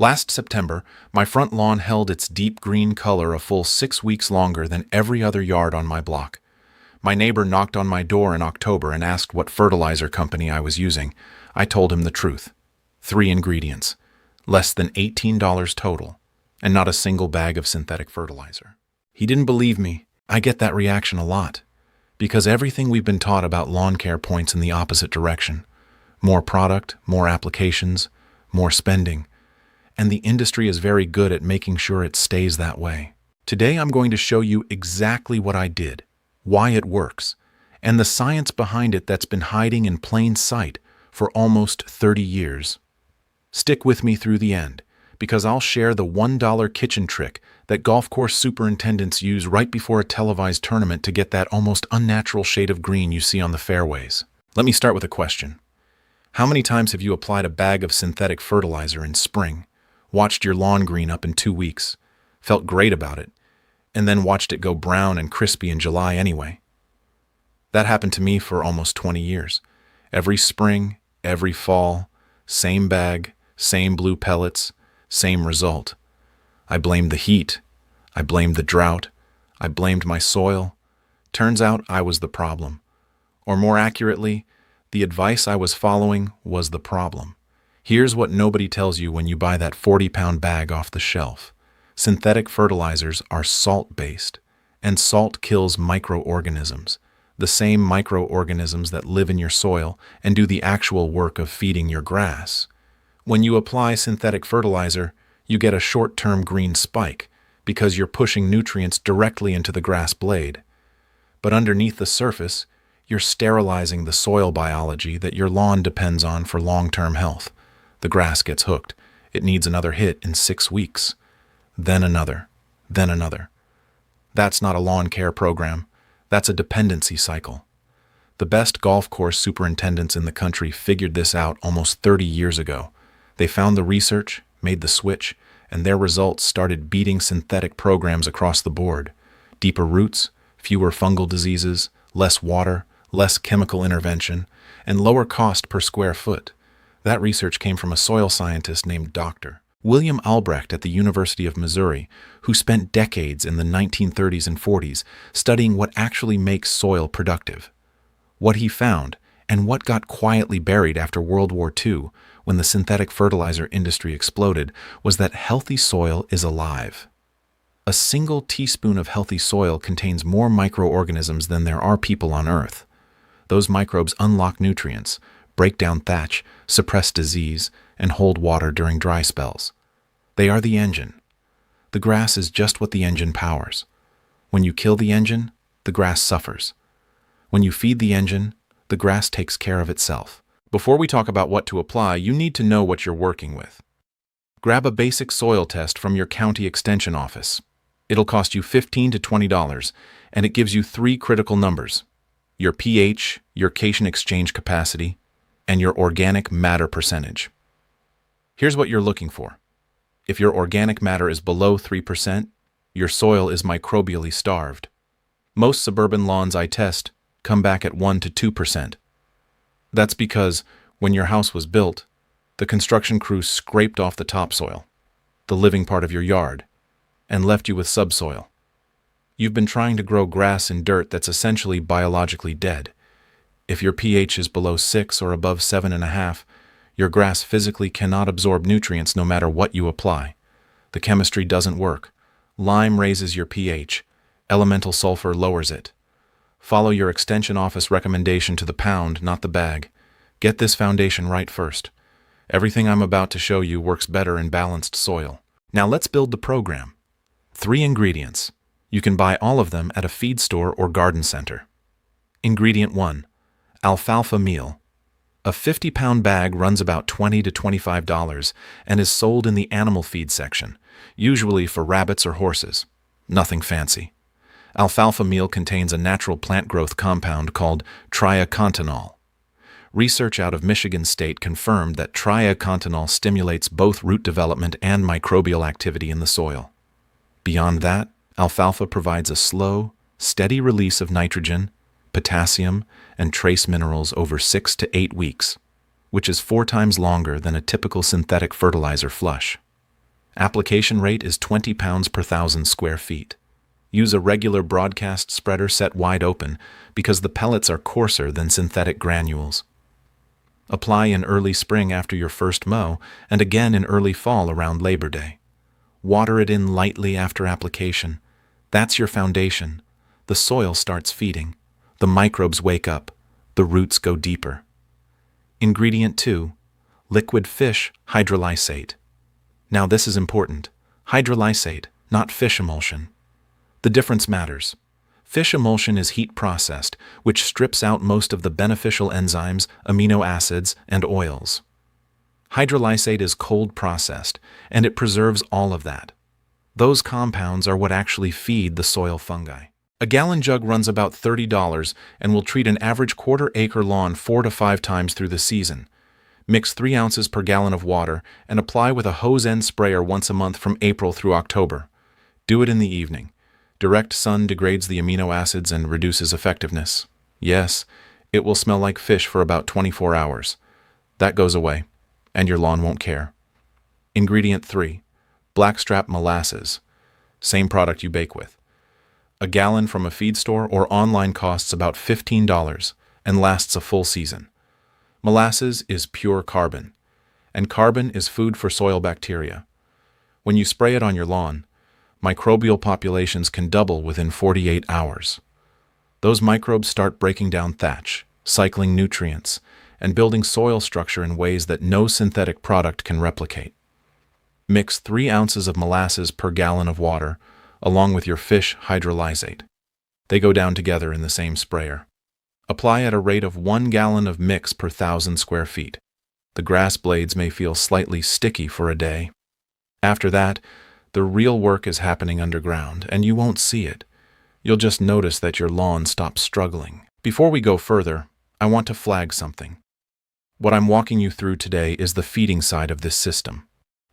Last September, my front lawn held its deep green color a full 6 weeks longer than every other yard on my block. My neighbor knocked on my door in October and asked what fertilizer company I was using. I told him the truth. 3 ingredients, less than $18 total, and not a single bag of synthetic fertilizer. He didn't believe me. I get that reaction a lot, because everything we've been taught about lawn care points in the opposite direction. More product, more applications, more spending, and the industry is very good at making sure it stays that way. Today I'm going to show you exactly what I did, why it works, and the science behind it that's been hiding in plain sight for almost 30 years. Stick with me through the end, because I'll share the $1 kitchen trick that golf course superintendents use right before a televised tournament to get that almost unnatural shade of green you see on the fairways. Let me start with a question. How many times have you applied a bag of synthetic fertilizer in spring, watched your lawn green up in 2 weeks, felt great about it, and then watched it go brown and crispy in July anyway? That happened to me for almost 20 years. Every spring, every fall, same bag, same blue pellets, same result. I blamed the heat. I blamed the drought. I blamed my soil. Turns out I was the problem. Or more accurately, the advice I was following was the problem. Here's what nobody tells you when you buy that 40-pound bag off the shelf. Synthetic fertilizers are salt-based, and salt kills microorganisms, the same microorganisms that live in your soil and do the actual work of feeding your grass. When you apply synthetic fertilizer, you get a short-term green spike because you're pushing nutrients directly into the grass blade. But underneath the surface, you're sterilizing the soil biology that your lawn depends on for long-term health. The grass gets hooked. It needs another hit in 6 weeks. Then another. Then another. That's not a lawn care program. That's a dependency cycle. The best golf course superintendents in the country figured this out almost 30 years ago. They found the research, made the switch, and their results started beating synthetic programs across the board. Deeper roots, fewer fungal diseases, less water, less chemical intervention, and lower cost per square foot. That research came from a soil scientist named Dr. William Albrecht at the University of Missouri, who spent decades in the 1930s and 40s studying what actually makes soil productive. What he found, and what got quietly buried after World War II, when the synthetic fertilizer industry exploded, was that healthy soil is alive. A single teaspoon of healthy soil contains more microorganisms than there are people on Earth. Those microbes unlock nutrients, break down thatch, suppress disease, and hold water during dry spells. They are the engine. The grass is just what the engine powers. When you kill the engine, the grass suffers. When you feed the engine, the grass takes care of itself. Before we talk about what to apply, you need to know what you're working with. Grab a basic soil test from your county extension office. It'll cost you $15 to $20, and it gives you 3 critical numbers: your pH, your cation exchange capacity, and your organic matter percentage. Here's what you're looking for. If your organic matter is below 3%, your soil is microbially starved. Most suburban lawns I test come back at 1 to 2%. That's because, when your house was built, the construction crew scraped off the topsoil, the living part of your yard, and left you with subsoil. You've been trying to grow grass in dirt that's essentially biologically dead. If your pH is below 6 or above 7.5, your grass physically cannot absorb nutrients no matter what you apply. The chemistry doesn't work. Lime raises your pH. Elemental sulfur lowers it. Follow your extension office recommendation to the pound, not the bag. Get this foundation right first. Everything I'm about to show you works better in balanced soil. Now let's build the program. 3 ingredients. You can buy all of them at a feed store or garden center. Ingredient 1. Alfalfa meal. A 50-pound bag runs about $20 to $25 and is sold in the animal feed section, usually for rabbits or horses. Nothing fancy. Alfalfa meal contains a natural plant growth compound called triacontanol. Research out of Michigan State confirmed that triacontanol stimulates both root development and microbial activity in the soil. Beyond that, alfalfa provides a slow, steady release of nitrogen, potassium, and trace minerals over 6 to 8 weeks, which is 4 times longer than a typical synthetic fertilizer flush. Application rate is 20 pounds per 1,000 square feet. Use a regular broadcast spreader set wide open because the pellets are coarser than synthetic granules. Apply in early spring after your first mow and again in early fall around Labor Day. Water it in lightly after application. That's your foundation. The soil starts feeding. The microbes wake up. The roots go deeper. Ingredient 2. Liquid fish hydrolysate. Now this is important. Hydrolysate, not fish emulsion. The difference matters. Fish emulsion is heat processed, which strips out most of the beneficial enzymes, amino acids, and oils. Hydrolysate is cold processed, and it preserves all of that. Those compounds are what actually feed the soil fungi. A gallon jug runs about $30 and will treat an average quarter-acre lawn 4 to 5 times through the season. Mix 3 ounces per gallon of water and apply with a hose-end sprayer once a month from April through October. Do it in the evening. Direct sun degrades the amino acids and reduces effectiveness. Yes, it will smell like fish for about 24 hours. That goes away, and your lawn won't care. Ingredient 3. Blackstrap molasses. Same product you bake with. A gallon from a feed store or online costs about $15 and lasts a full season. Molasses is pure carbon, and carbon is food for soil bacteria. When you spray it on your lawn, microbial populations can double within 48 hours. Those microbes start breaking down thatch, cycling nutrients, and building soil structure in ways that no synthetic product can replicate. Mix 3 ounces of molasses per gallon of water, along with your fish hydrolysate. They go down together in the same sprayer. Apply at a rate of 1 gallon of mix per 1,000 square feet. The grass blades may feel slightly sticky for a day. After that, the real work is happening underground, and you won't see it. You'll just notice that your lawn stops struggling. Before we go further, I want to flag something. What I'm walking you through today is the feeding side of this system.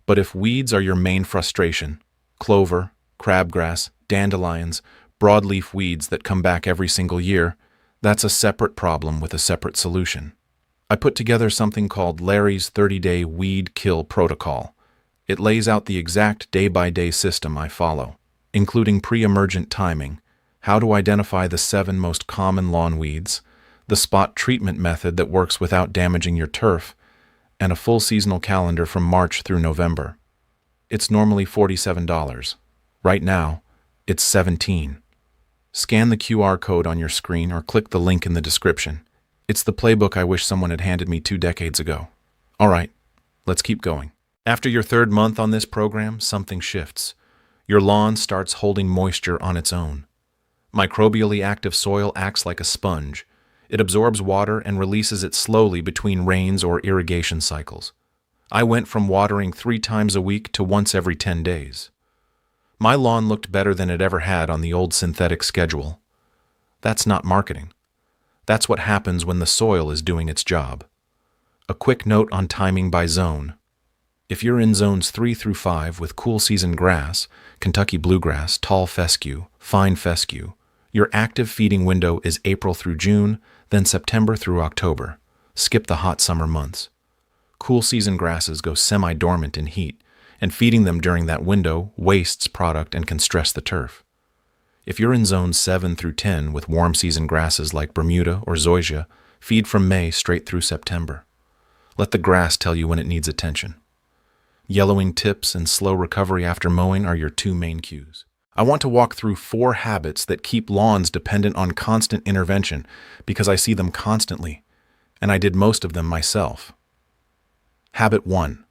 But if weeds are your main frustration, clover, crabgrass, dandelions, broadleaf weeds that come back every single year, that's a separate problem with a separate solution. I put together something called Larry's 30-Day Weed Kill Protocol. It lays out the exact day-by-day system I follow, including pre-emergent timing, how to identify the 7 most common lawn weeds, the spot treatment method that works without damaging your turf, and a full seasonal calendar from March through November. It's normally $47. Right now, it's $17. Scan the QR code on your screen or click the link in the description. It's the playbook I wish someone had handed me 2 decades ago. All right, let's keep going. After your 3rd month on this program, something shifts. Your lawn starts holding moisture on its own. Microbially active soil acts like a sponge. It absorbs water and releases it slowly between rains or irrigation cycles. I went from watering 3 times a week to once every 10 days. My lawn looked better than it ever had on the old synthetic schedule. That's not marketing. That's what happens when the soil is doing its job. A quick note on timing by zone. If you're in zones 3 through 5 with cool season grass, Kentucky bluegrass, tall fescue, fine fescue, your active feeding window is April through June, then September through October. Skip the hot summer months. Cool season grasses go semi-dormant in heat, and feeding them during that window wastes product and can stress the turf. If you're in zones 7 through 10 with warm season grasses like Bermuda or zoysia, feed from May straight through September. Let the grass tell you when it needs attention. Yellowing tips and slow recovery after mowing are your 2 main cues. I want to walk through 4 habits that keep lawns dependent on constant intervention because I see them constantly, and I did most of them myself. Habit 1.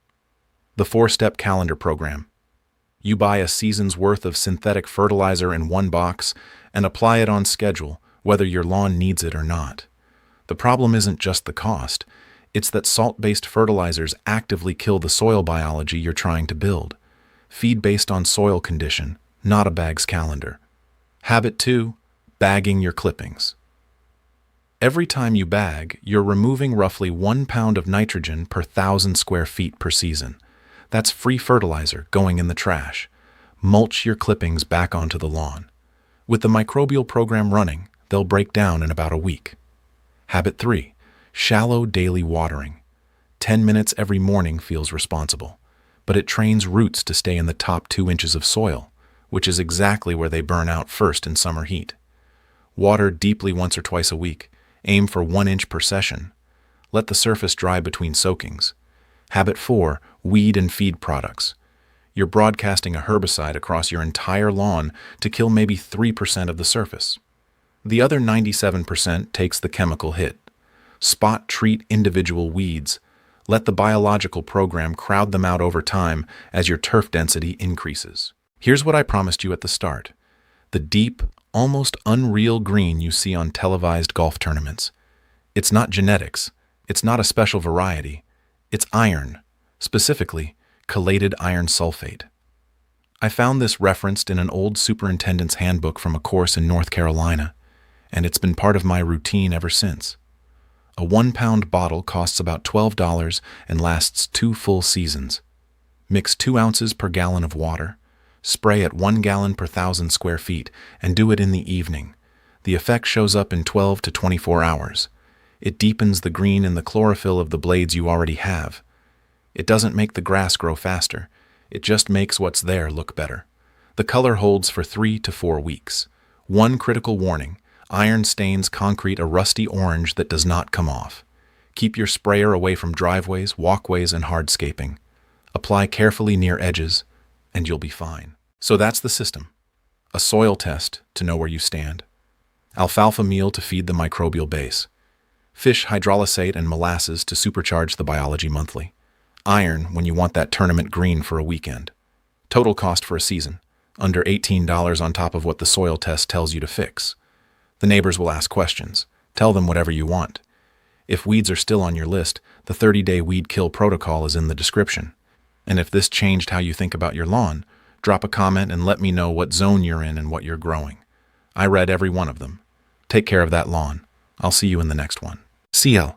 The 4-step calendar program. You buy a season's worth of synthetic fertilizer in 1 box and apply it on schedule, whether your lawn needs it or not. The problem isn't just the cost. It's that salt-based fertilizers actively kill the soil biology you're trying to build. Feed based on soil condition, not a bag's calendar. Habit 2. Bagging your clippings. Every time you bag, you're removing roughly 1 pound of nitrogen per 1,000 square feet per season. That's free fertilizer going in the trash. Mulch your clippings back onto the lawn. With the microbial program running, they'll break down in about a week. Habit 3. Shallow daily watering. 10 minutes every morning feels responsible. but it trains roots to stay in the top 2 inches of soil, which is exactly where they burn out first in summer heat. Water deeply once or twice a week. Aim for 1 inch per session. Let the surface dry between soakings. Habit 4. Weed and feed products. You're broadcasting a herbicide across your entire lawn to kill maybe 3% of the surface. The other 97% takes the chemical hit. Spot treat individual weeds. Let the biological program crowd them out over time as your turf density increases. Here's what I promised you at the start. The deep, almost unreal green you see on televised golf tournaments. It's not genetics. It's not a special variety. It's iron, specifically chelated iron sulfate. I found this referenced in an old superintendent's handbook from a course in North Carolina, and it's been part of my routine ever since. A 1-pound bottle costs about $12 and lasts 2 full seasons. Mix 2 ounces per gallon of water. Spray at 1 gallon per 1,000 square feet, and do it in the evening. The effect shows up in 12 to 24 hours. It deepens the green in the chlorophyll of the blades you already have. It doesn't make the grass grow faster. It just makes what's there look better. The color holds for 3 to 4 weeks. One critical warning: iron stains concrete a rusty orange that does not come off. Keep your sprayer away from driveways, walkways, and hardscaping. Apply carefully near edges, and you'll be fine. So that's the system. A soil test to know where you stand. Alfalfa meal to feed the microbial base. Fish hydrolysate and molasses to supercharge the biology monthly. Iron when you want that tournament green for a weekend. Total cost for a season, under $18 on top of what the soil test tells you to fix. The neighbors will ask questions. Tell them whatever you want. If weeds are still on your list, the 30-day weed kill protocol is in the description. And if this changed how you think about your lawn, drop a comment and let me know what zone you're in and what you're growing. I read every one of them. Take care of that lawn. I'll see you in the next one. CL.